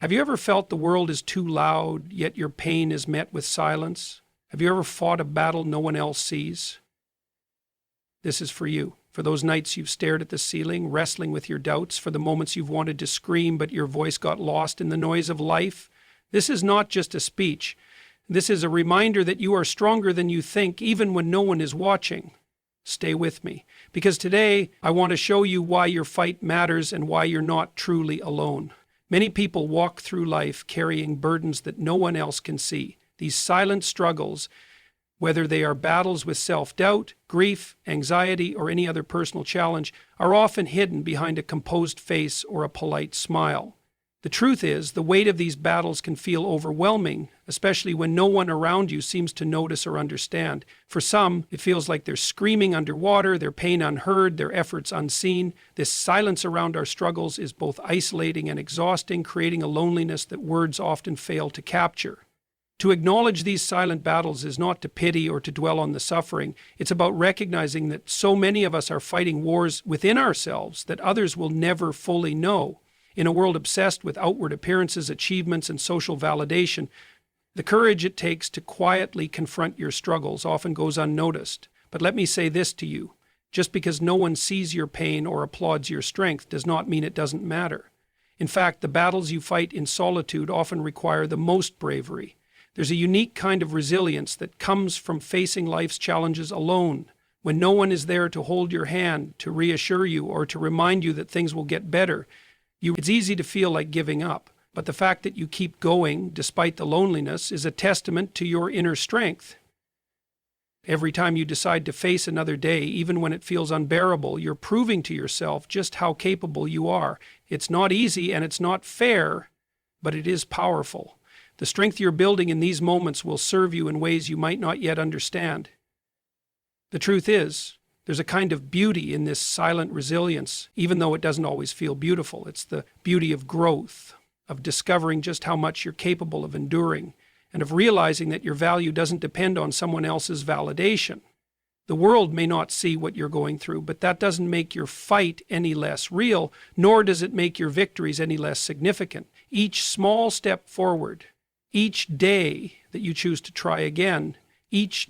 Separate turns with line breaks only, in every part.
Have you ever felt the world is too loud, yet your pain is met with silence? Have you ever fought a battle no one else sees? This is for you. For those nights you've stared at the ceiling, wrestling with your doubts, for the moments you've wanted to scream but your voice got lost in the noise of life. This is not just a speech. This is a reminder that you are stronger than you think, even when no one is watching. Stay with me, because today I want to show you why your fight matters and why you're not truly alone. Many people walk through life carrying burdens that no one else can see. These silent struggles, whether they are battles with self-doubt, grief, anxiety, or any other personal challenge, are often hidden behind a composed face or a polite smile. The truth is, the weight of these battles can feel overwhelming, especially when no one around you seems to notice or understand. For some, it feels like they're screaming underwater, their pain unheard, their efforts unseen. This silence around our struggles is both isolating and exhausting, creating a loneliness that words often fail to capture. To acknowledge these silent battles is not to pity or to dwell on the suffering. It's about recognizing that so many of us are fighting wars within ourselves that others will never fully know. In a world obsessed with outward appearances, achievements, and social validation, the courage it takes to quietly confront your struggles often goes unnoticed. But let me say this to you. Just because no one sees your pain or applauds your strength does not mean it doesn't matter. In fact, the battles you fight in solitude often require the most bravery. There's a unique kind of resilience that comes from facing life's challenges alone, when no one is there to hold your hand, to reassure you, or to remind you that things will get better. It's easy to feel like giving up, but the fact that you keep going despite the loneliness is a testament to your inner strength. Every time you decide to face another day, even when it feels unbearable, you're proving to yourself just how capable you are. It's not easy and it's not fair, but it is powerful. The strength you're building in these moments will serve you in ways you might not yet understand. The truth is, there's a kind of beauty in this silent resilience, even though it doesn't always feel beautiful. It's the beauty of growth, of discovering just how much you're capable of enduring, and of realizing that your value doesn't depend on someone else's validation. The world may not see what you're going through, but that doesn't make your fight any less real, nor does it make your victories any less significant. Each small step forward, each day that you choose to try again, is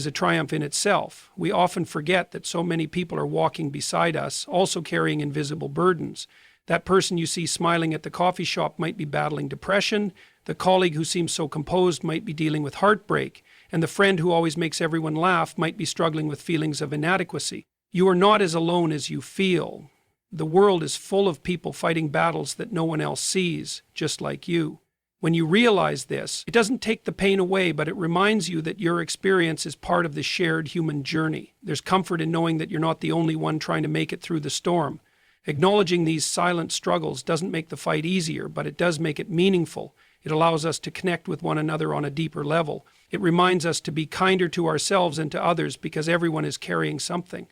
a triumph in itself. We often forget that so many people are walking beside us, also carrying invisible burdens. That person you see smiling at the coffee shop might be battling depression, the colleague who seems so composed might be dealing with heartbreak, and the friend who always makes everyone laugh might be struggling with feelings of inadequacy. You are not as alone as you feel. The world is full of people fighting battles that no one else sees, just like you. When you realize this, it doesn't take the pain away, but it reminds you that your experience is part of the shared human journey. There's comfort in knowing that you're not the only one trying to make it through the storm. Acknowledging these silent struggles doesn't make the fight easier, but it does make it meaningful. It allows us to connect with one another on a deeper level. It reminds us to be kinder to ourselves and to others because everyone is carrying something,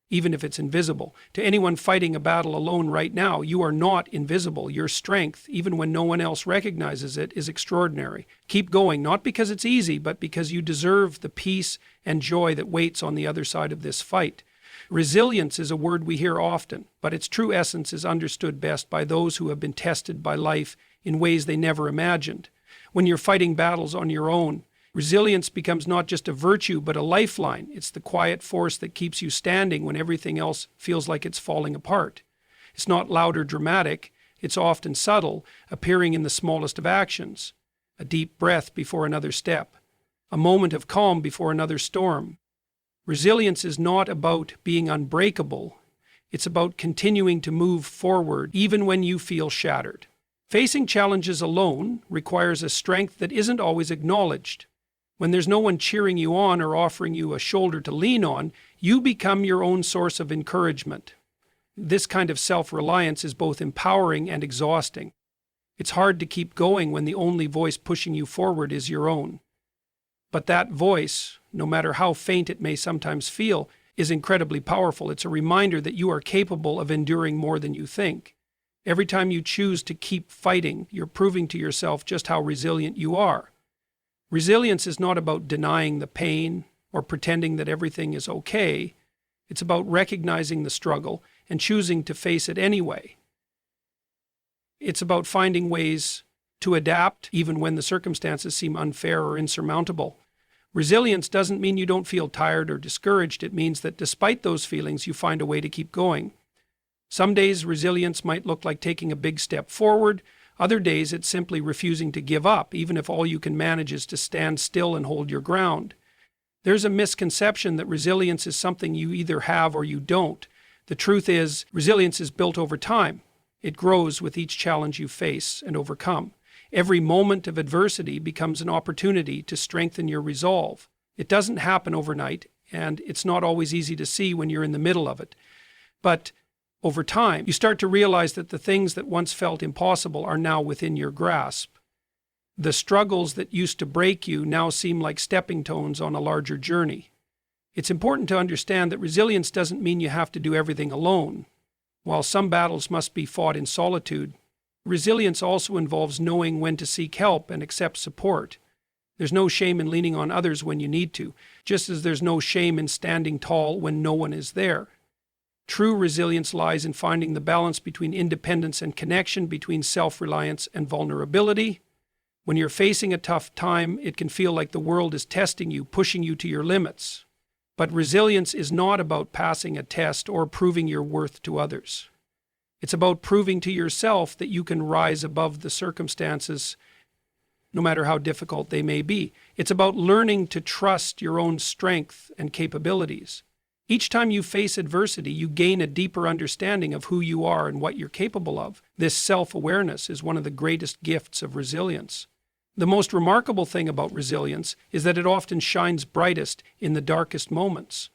even if it's invisible. To anyone fighting a battle alone right now, you are not invisible. Your strength, even when no one else recognizes it, is extraordinary. Keep going, not because it's easy, but because you deserve the peace and joy that waits on the other side of this fight. Resilience is a word we hear often, but its true essence is understood best by those who have been tested by life in ways they never imagined. When you're fighting battles on your own, resilience becomes not just a virtue, but a lifeline. It's the quiet force that keeps you standing when everything else feels like it's falling apart. It's not loud or dramatic. It's often subtle, appearing in the smallest of actions. A deep breath before another step. A moment of calm before another storm. Resilience is not about being unbreakable. It's about continuing to move forward even when you feel shattered. Facing challenges alone requires a strength that isn't always acknowledged. When there's no one cheering you on or offering you a shoulder to lean on, you become your own source of encouragement. This kind of self-reliance is both empowering and exhausting. It's hard to keep going when the only voice pushing you forward is your own. But that voice, no matter how faint it may sometimes feel, is incredibly powerful. It's a reminder that you are capable of enduring more than you think. Every time you choose to keep fighting, you're proving to yourself just how resilient you are. Resilience is not about denying the pain or pretending that everything is okay. It's about recognizing the struggle and choosing to face it anyway. It's about finding ways to adapt even when the circumstances seem unfair or insurmountable. Resilience doesn't mean you don't feel tired or discouraged. It means that despite those feelings, you find a way to keep going. Some days, resilience might look like taking a big step forward. Other days, it's simply refusing to give up, even if all you can manage is to stand still and hold your ground. There's a misconception that resilience is something you either have or you don't. The truth is, resilience is built over time. It grows with each challenge you face and overcome. Every moment of adversity becomes an opportunity to strengthen your resolve. It doesn't happen overnight, and it's not always easy to see when you're in the middle of it. But over time, you start to realize that the things that once felt impossible are now within your grasp. The struggles that used to break you now seem like stepping stones on a larger journey. It's important to understand that resilience doesn't mean you have to do everything alone. While some battles must be fought in solitude, resilience also involves knowing when to seek help and accept support. There's no shame in leaning on others when you need to, just as there's no shame in standing tall when no one is there. True resilience lies in finding the balance between independence and connection, between self-reliance and vulnerability. When you're facing a tough time, it can feel like the world is testing you, pushing you to your limits. But resilience is not about passing a test or proving your worth to others. It's about proving to yourself that you can rise above the circumstances, no matter how difficult they may be. It's about learning to trust your own strength and capabilities. Each time you face adversity, you gain a deeper understanding of who you are and what you're capable of. This self-awareness is one of the greatest gifts of resilience. The most remarkable thing about resilience is that it often shines brightest in the darkest moments.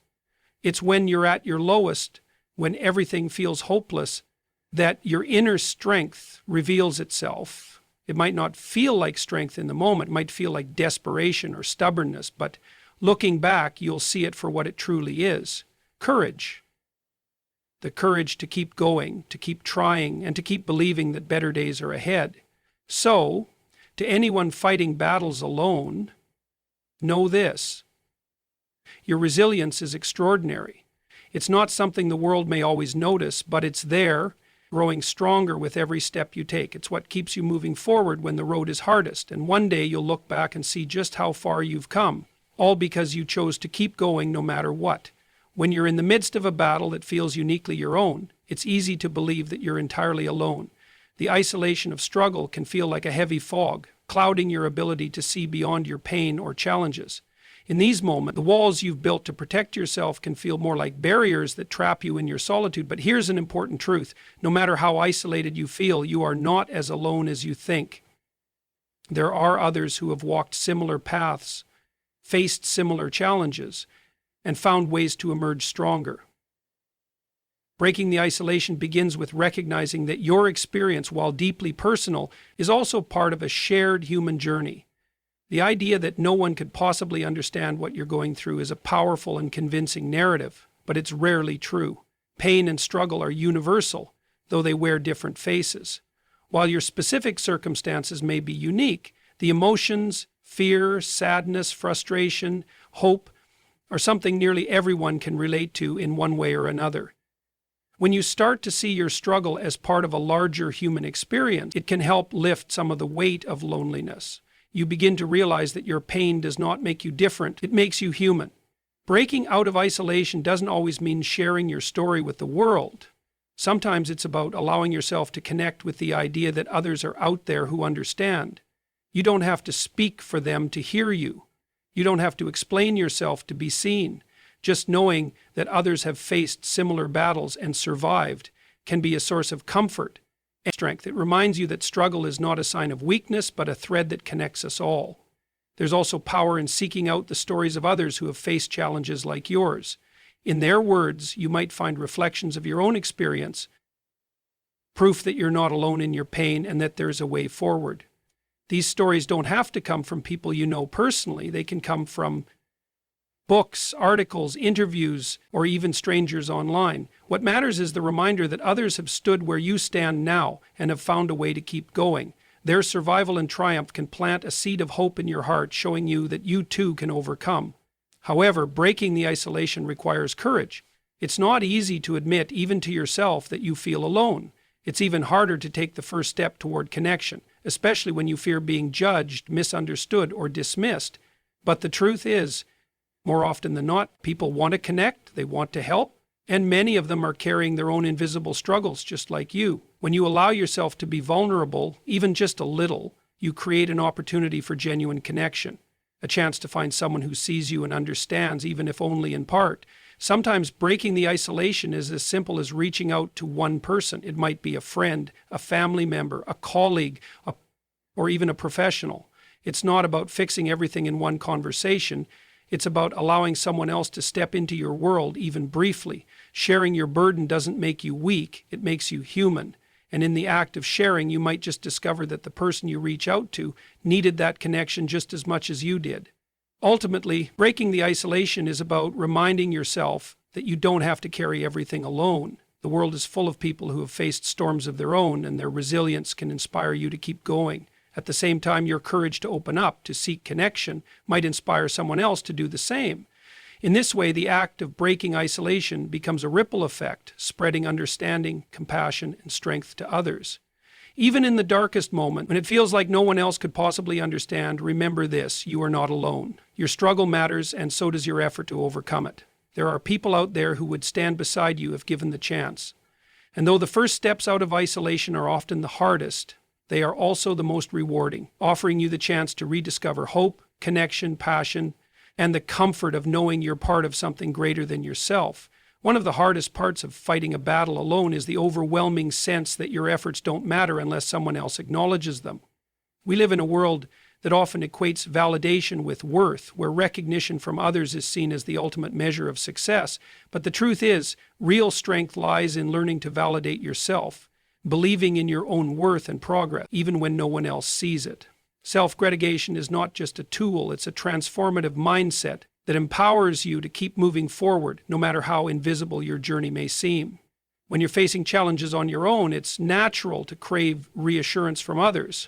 It's when you're at your lowest, when everything feels hopeless, that your inner strength reveals itself. It might not feel like strength in the moment, it might feel like desperation or stubbornness, but looking back, you'll see it for what it truly is. Courage. The courage to keep going, to keep trying, and to keep believing that better days are ahead. So, to anyone fighting battles alone, know this: your resilience is extraordinary. It's not something the world may always notice, but it's there, growing stronger with every step you take. It's what keeps you moving forward when the road is hardest, and one day you'll look back and see just how far you've come, all because you chose to keep going no matter what. When you're in the midst of a battle that feels uniquely your own, it's easy to believe that you're entirely alone. The isolation of struggle can feel like a heavy fog, clouding your ability to see beyond your pain or challenges. In these moments, the walls you've built to protect yourself can feel more like barriers that trap you in your solitude. But here's an important truth: no matter how isolated you feel, you are not as alone as you think. There are others who have walked similar paths, faced similar challenges, and found ways to emerge stronger. Breaking the isolation begins with recognizing that your experience, while deeply personal, is also part of a shared human journey. The idea that no one could possibly understand what you're going through is a powerful and convincing narrative, but it's rarely true. Pain and struggle are universal, though they wear different faces. While your specific circumstances may be unique, the emotions, fear, sadness, frustration, hope, are something nearly everyone can relate to in one way or another. When you start to see your struggle as part of a larger human experience, it can help lift some of the weight of loneliness. You begin to realize that your pain does not make you different, it makes you human. Breaking out of isolation doesn't always mean sharing your story with the world. Sometimes it's about allowing yourself to connect with the idea that others are out there who understand. You don't have to speak for them to hear you. You don't have to explain yourself to be seen. Just knowing that others have faced similar battles and survived can be a source of comfort and strength. It reminds you that struggle is not a sign of weakness, but a thread that connects us all. There's also power in seeking out the stories of others who have faced challenges like yours. In their words, you might find reflections of your own experience, proof that you're not alone in your pain and that there's a way forward. These stories don't have to come from people you know personally. They can come from books, articles, interviews, or even strangers online. What matters is the reminder that others have stood where you stand now and have found a way to keep going. Their survival and triumph can plant a seed of hope in your heart, showing you that you too can overcome. However, breaking the isolation requires courage. It's not easy to admit, even to yourself, that you feel alone. It's even harder to take the first step toward connection, especially when you fear being judged, misunderstood, or dismissed. But the truth is, more often than not, people want to connect, they want to help, and many of them are carrying their own invisible struggles just like you. When you allow yourself to be vulnerable, even just a little, you create an opportunity for genuine connection, a chance to find someone who sees you and understands, even if only in part. Sometimes breaking the isolation is as simple as reaching out to one person. It might be a friend, a family member, a colleague, or even a professional. It's not about fixing everything in one conversation. It's about allowing someone else to step into your world, even briefly. Sharing your burden doesn't make you weak, it makes you human. And in the act of sharing, you might just discover that the person you reach out to needed that connection just as much as you did. Ultimately, breaking the isolation is about reminding yourself that you don't have to carry everything alone. The world is full of people who have faced storms of their own, and their resilience can inspire you to keep going. At the same time, your courage to open up, to seek connection, might inspire someone else to do the same. In this way, the act of breaking isolation becomes a ripple effect, spreading understanding, compassion, and strength to others. Even in the darkest moment, when it feels like no one else could possibly understand, remember this: you are not alone. Your struggle matters, and so does your effort to overcome it. There are people out there who would stand beside you if given the chance. And though the first steps out of isolation are often the hardest, they are also the most rewarding, offering you the chance to rediscover hope, connection, passion, and the comfort of knowing you're part of something greater than yourself. One of the hardest parts of fighting a battle alone is the overwhelming sense that your efforts don't matter unless someone else acknowledges them. We live in a world that often equates validation with worth, where recognition from others is seen as the ultimate measure of success. But the truth is, real strength lies in learning to validate yourself, believing in your own worth and progress, even when no one else sees it. Self-gratification is not just a tool, it's a transformative mindset that empowers you to keep moving forward, no matter how invisible your journey may seem. When you're facing challenges on your own, it's natural to crave reassurance from others.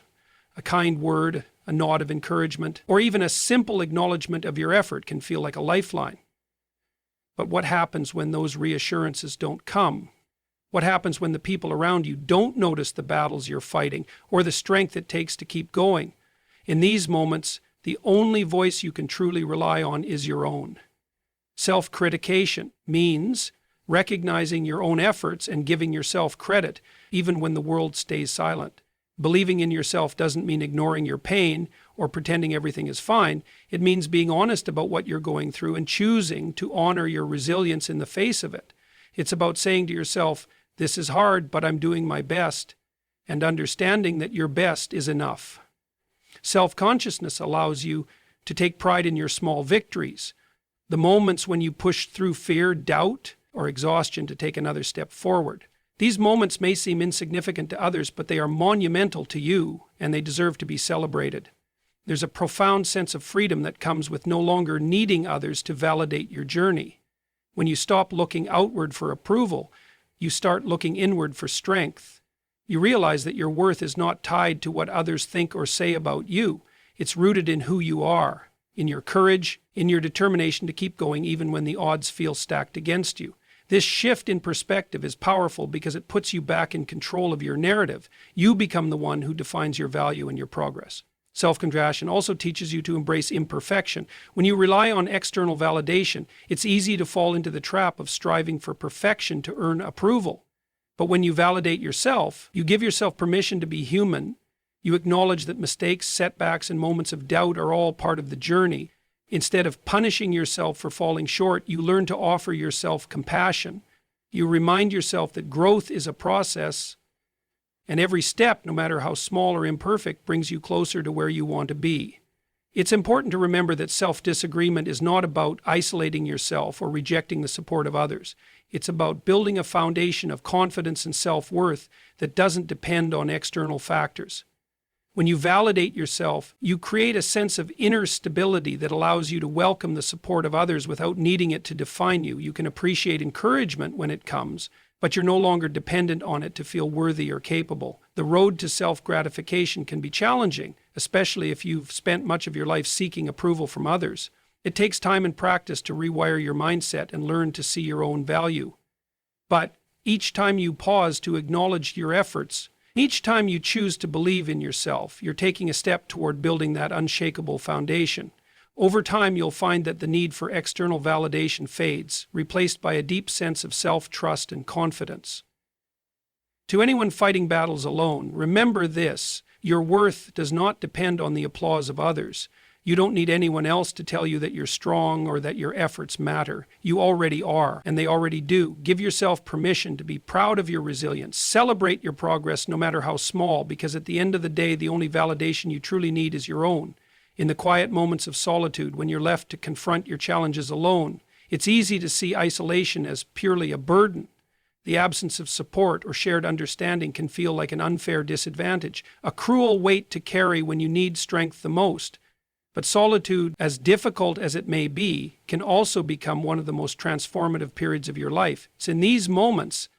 A kind word, a nod of encouragement, or even a simple acknowledgement of your effort can feel like a lifeline. But what happens when those reassurances don't come? What happens when the people around you don't notice the battles you're fighting or the strength it takes to keep going? In these moments, the only voice you can truly rely on is your own. Self-critication means recognizing your own efforts and giving yourself credit, even when the world stays silent. Believing in yourself doesn't mean ignoring your pain or pretending everything is fine. It means being honest about what you're going through and choosing to honor your resilience in the face of it. It's about saying to yourself, "This is hard, but I'm doing my best," and understanding that your best is enough. Self-consciousness allows you to take pride in your small victories, the moments when you push through fear, doubt, or exhaustion to take another step forward. These moments may seem insignificant to others, but they are monumental to you, and they deserve to be celebrated. There's a profound sense of freedom that comes with no longer needing others to validate your journey. When you stop looking outward for approval, you start looking inward for strength. You realize that your worth is not tied to what others think or say about you. It's rooted in who you are, in your courage, in your determination to keep going even when the odds feel stacked against you. This shift in perspective is powerful because it puts you back in control of your narrative. You become the one who defines your value and your progress. Self-compassion also teaches you to embrace imperfection. When you rely on external validation, it's easy to fall into the trap of striving for perfection to earn approval. But when you validate yourself, you give yourself permission to be human. You acknowledge that mistakes, setbacks, and moments of doubt are all part of the journey. Instead of punishing yourself for falling short, you learn to offer yourself compassion. You remind yourself that growth is a process, and every step, no matter how small or imperfect, brings you closer to where you want to be. It's important to remember that self-disagreement is not about isolating yourself or rejecting the support of others. It's about building a foundation of confidence and self-worth that doesn't depend on external factors. When you validate yourself, you create a sense of inner stability that allows you to welcome the support of others without needing it to define you. You can appreciate encouragement when it comes, but you're no longer dependent on it to feel worthy or capable. The road to self-gratification can be challenging, especially if you've spent much of your life seeking approval from others. It takes time and practice to rewire your mindset and learn to see your own value. But Each time you pause to acknowledge your efforts, each time you choose to believe in yourself, you're taking a step toward building that unshakable foundation. Over time, you'll find that the need for external validation fades, replaced by a deep sense of self-trust and confidence. To anyone fighting battles alone, remember this: your worth does not depend on the applause of others. You don't need anyone else to tell you that you're strong or that your efforts matter. You already are, and they already do. Give yourself permission to be proud of your resilience. Celebrate your progress no matter how small, because at the end of the day, the only validation you truly need is your own. In the quiet moments of solitude, when you're left to confront your challenges alone, it's easy to see isolation as purely a burden. The absence of support or shared understanding can feel like an unfair disadvantage, a cruel weight to carry when you need strength the most. But solitude, as difficult as it may be, can also become one of the most transformative periods of your life. It's in these moments,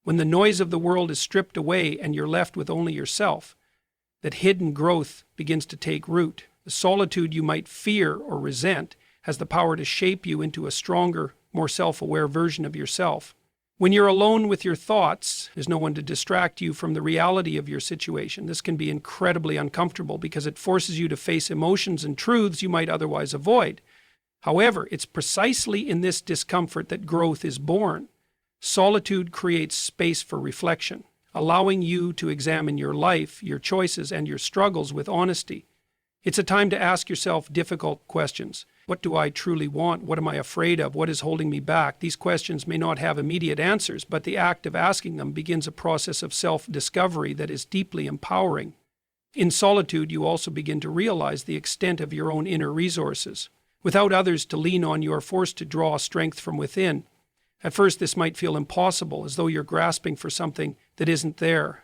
when the noise of the world is stripped away and you're left with only yourself, that hidden growth begins to take root. The solitude you might fear or resent has the power to shape you into a stronger, more self-aware version of yourself. When you're alone with your thoughts, there's no one to distract you from the reality of your situation. This can be incredibly uncomfortable because it forces you to face emotions and truths you might otherwise avoid. However, it's precisely in this discomfort that growth is born. Solitude creates space for reflection, allowing you to examine your life, your choices, and your struggles with honesty. It's a time to ask yourself difficult questions. What do I truly want? What am I afraid of? What is holding me back? These questions may not have immediate answers, but the act of asking them begins a process of self-discovery that is deeply empowering. In solitude, you also begin to realize the extent of your own inner resources. Without others to lean on, you are forced to draw strength from within. At first, this might feel impossible, as though you're grasping for something that isn't there.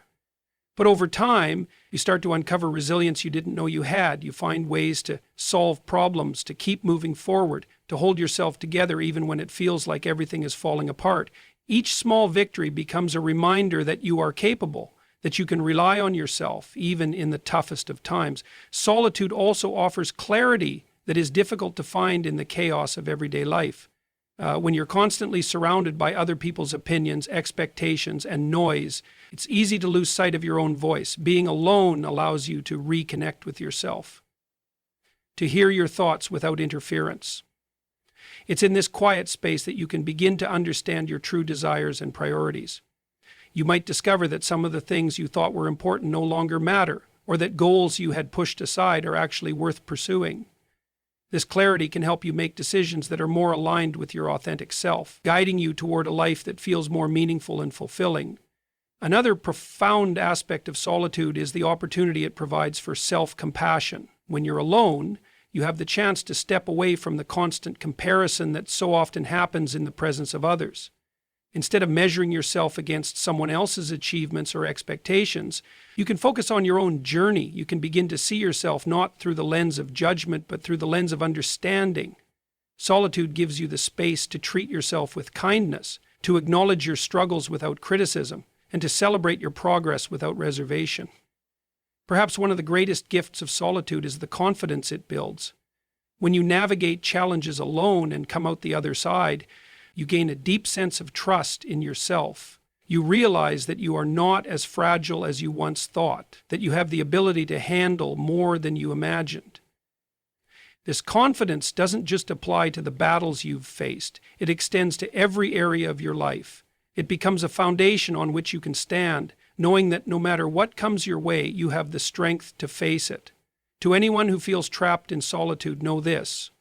But over time, you start to uncover resilience you didn't know you had. You find ways to solve problems, to keep moving forward, to hold yourself together even when it feels like everything is falling apart. Each small victory becomes a reminder that you are capable, that you can rely on yourself, even in the toughest of times. Solitude also offers clarity that is difficult to find in the chaos of everyday life. When you're constantly surrounded by other people's opinions, expectations, and noise, it's easy to lose sight of your own voice. Being alone allows you to reconnect with yourself, to hear your thoughts without interference. It's in this quiet space that you can begin to understand your true desires and priorities. You might discover that some of the things you thought were important no longer matter, or that goals you had pushed aside are actually worth pursuing. This clarity can help you make decisions that are more aligned with your authentic self, guiding you toward a life that feels more meaningful and fulfilling. Another profound aspect of solitude is the opportunity it provides for self-compassion. When you're alone, you have the chance to step away from the constant comparison that so often happens in the presence of others. Instead of measuring yourself against someone else's achievements or expectations, you can focus on your own journey. You can begin to see yourself not through the lens of judgment, but through the lens of understanding. Solitude gives you the space to treat yourself with kindness, to acknowledge your struggles without criticism, and to celebrate your progress without reservation. Perhaps one of the greatest gifts of solitude is the confidence it builds. When you navigate challenges alone and come out the other side, you gain a deep sense of trust in yourself. You realize that you are not as fragile as you once thought, that you have the ability to handle more than you imagined. This confidence doesn't just apply to the battles you've faced. It extends to every area of your life. It becomes a foundation on which you can stand, knowing that no matter what comes your way, you have the strength to face it. To anyone who feels trapped in solitude, know this: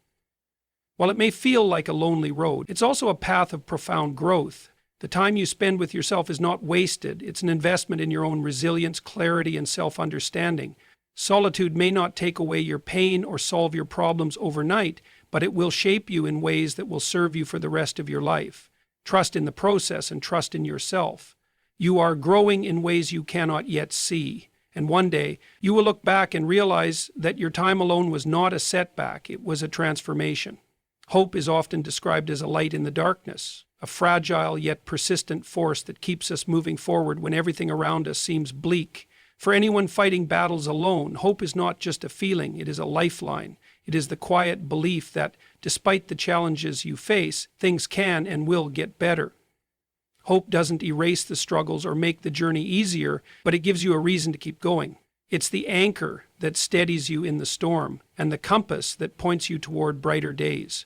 while it may feel like a lonely road, it's also a path of profound growth. The time you spend with yourself is not wasted. It's an investment in your own resilience, clarity, and self-understanding. Solitude may not take away your pain or solve your problems overnight, but it will shape you in ways that will serve you for the rest of your life. Trust in the process and trust in yourself. You are growing in ways you cannot yet see. And one day, you will look back and realize that your time alone was not a setback, it was a transformation. Hope is often described as a light in the darkness, a fragile yet persistent force that keeps us moving forward when everything around us seems bleak. For anyone fighting battles alone, hope is not just a feeling, it is a lifeline. It is the quiet belief that, despite the challenges you face, things can and will get better. Hope doesn't erase the struggles or make the journey easier, but it gives you a reason to keep going. It's the anchor that steadies you in the storm and the compass that points you toward brighter days.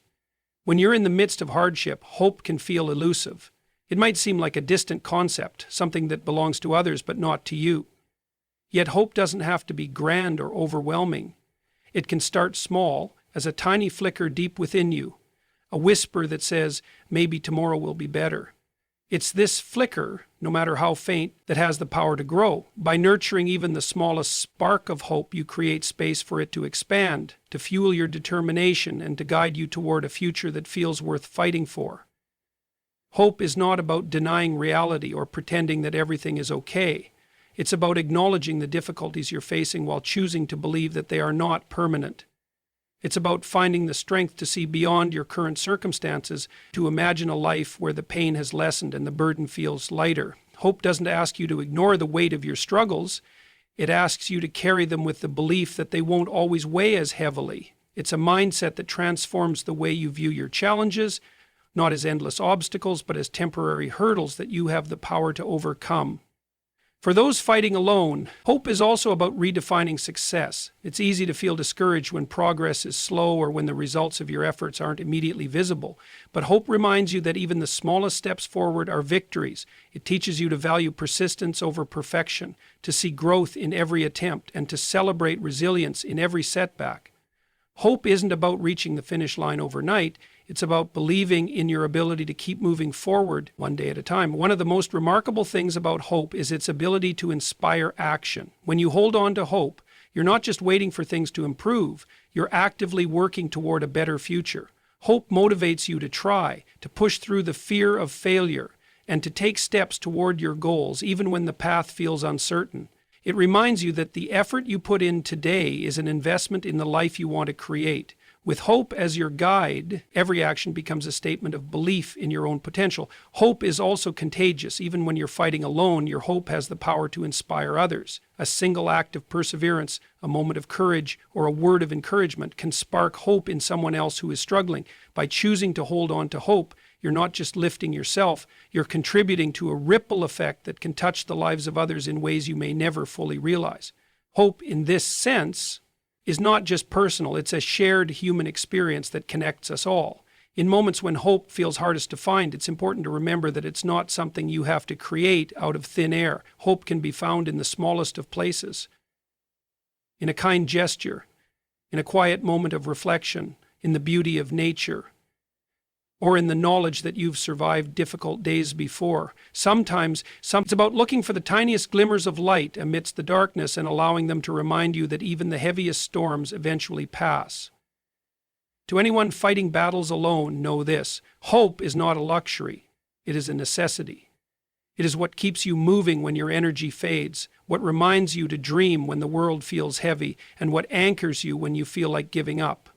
When you're in the midst of hardship, hope can feel elusive. It might seem like a distant concept, something that belongs to others but not to you. Yet hope doesn't have to be grand or overwhelming. It can start small, as a tiny flicker deep within you, a whisper that says, maybe tomorrow will be better. It's this flicker, no matter how faint, that has the power to grow. By nurturing even the smallest spark of hope, you create space for it to expand, to fuel your determination, and to guide you toward a future that feels worth fighting for. Hope is not about denying reality or pretending that everything is okay. It's about acknowledging the difficulties you're facing while choosing to believe that they are not permanent. It's about finding the strength to see beyond your current circumstances, to imagine a life where the pain has lessened and the burden feels lighter. Hope doesn't ask you to ignore the weight of your struggles. It asks you to carry them with the belief that they won't always weigh as heavily. It's a mindset that transforms the way you view your challenges, not as endless obstacles, but as temporary hurdles that you have the power to overcome. For those fighting alone, hope is also about redefining success. It's easy to feel discouraged when progress is slow or when the results of your efforts aren't immediately visible. But hope reminds you that even the smallest steps forward are victories. It teaches you to value persistence over perfection, to see growth in every attempt, and to celebrate resilience in every setback. Hope isn't about reaching the finish line overnight. It's about believing in your ability to keep moving forward one day at a time. One of the most remarkable things about hope is its ability to inspire action. When you hold on to hope, you're not just waiting for things to improve, you're actively working toward a better future. Hope motivates you to try, to push through the fear of failure, and to take steps toward your goals, even when the path feels uncertain. It reminds you that the effort you put in today is an investment in the life you want to create. With hope as your guide, every action becomes a statement of belief in your own potential. Hope is also contagious. Even when you're fighting alone, your hope has the power to inspire others. A single act of perseverance, a moment of courage, or a word of encouragement can spark hope in someone else who is struggling. By choosing to hold on to hope, you're not just lifting yourself, you're contributing to a ripple effect that can touch the lives of others in ways you may never fully realize. Hope, in this sense, is not just personal, it's a shared human experience that connects us all. In moments when hope feels hardest to find, it's important to remember that it's not something you have to create out of thin air. Hope can be found in the smallest of places, in a kind gesture, in a quiet moment of reflection, in the beauty of nature, or in the knowledge that you've survived difficult days before. Sometimes it's about looking for the tiniest glimmers of light amidst the darkness and allowing them to remind you that even the heaviest storms eventually pass. To anyone fighting battles alone, know this: hope is not a luxury, it is a necessity. It is what keeps you moving when your energy fades, what reminds you to dream when the world feels heavy, and what anchors you when you feel like giving up.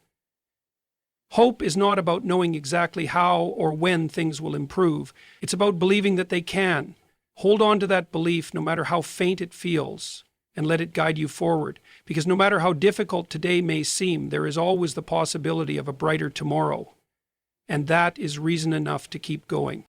Hope is not about knowing exactly how or when things will improve. It's about believing that they can. Hold on to that belief no matter how faint it feels, and let it guide you forward. Because no matter how difficult today may seem, there is always the possibility of a brighter tomorrow. And that is reason enough to keep going.